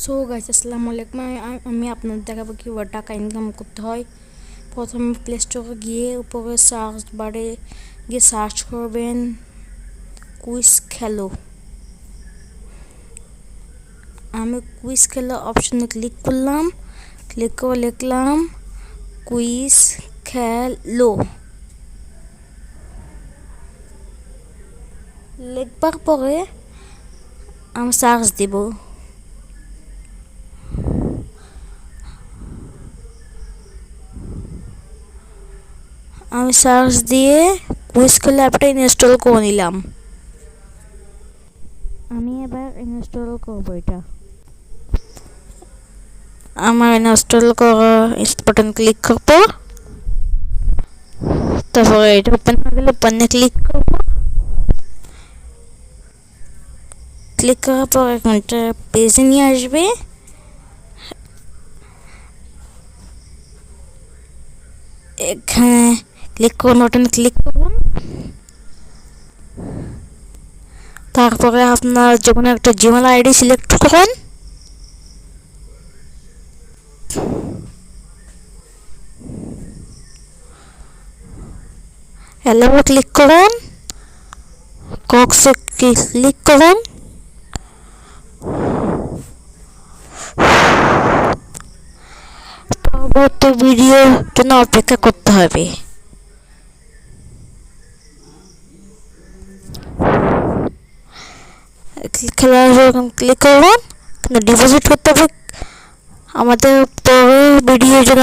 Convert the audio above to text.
So guys আসসালামু আলাইকুম। আমি আপনাদের দেখাবো কিভাবে টাকা ইনকাম করতে হয়। প্রথমে প্লে স্টোরে গিয়ে উপরে সার্চ বারে গিয়ে সার্চ করবেন কুইজ খেলো। আমি কুইজ খেলো অপশনে ক্লিক করলাম, ক্লিক করে লিখলাম কুইজ খেলো। লিখবার পরে আমি সার্চ দিব। আমি সার্চ দিয়ে কুইজ খেলো অ্যাপটা ইনস্টল করে নিলাম। আমি এবার ইনস্টল করব এটা। আমার ইনস্টল করা বাটন ক্লিক করব, তারপরে এটা ওপেন হয়ে গেলে ওপেনে ক্লিক করব। ক্লিক করার পর একটা পেজে নিয়ে আসবে। এখানে ক্লিক করুন, বাটনে ক্লিক করুন। তারপরে আপনার যে কোনো একটা জিমেল আইডি সিলেক্ট করুন। এলাও ক্লিক করুন, কক্সে ক্লিক করুন। পরবর্তী ভিডিওর জন্য অপেক্ষা করতে হবে। খেলার ক্লিক করুন, ডিপোজিট করতে হবে। আমাদের পরের ভিডিওর জন্য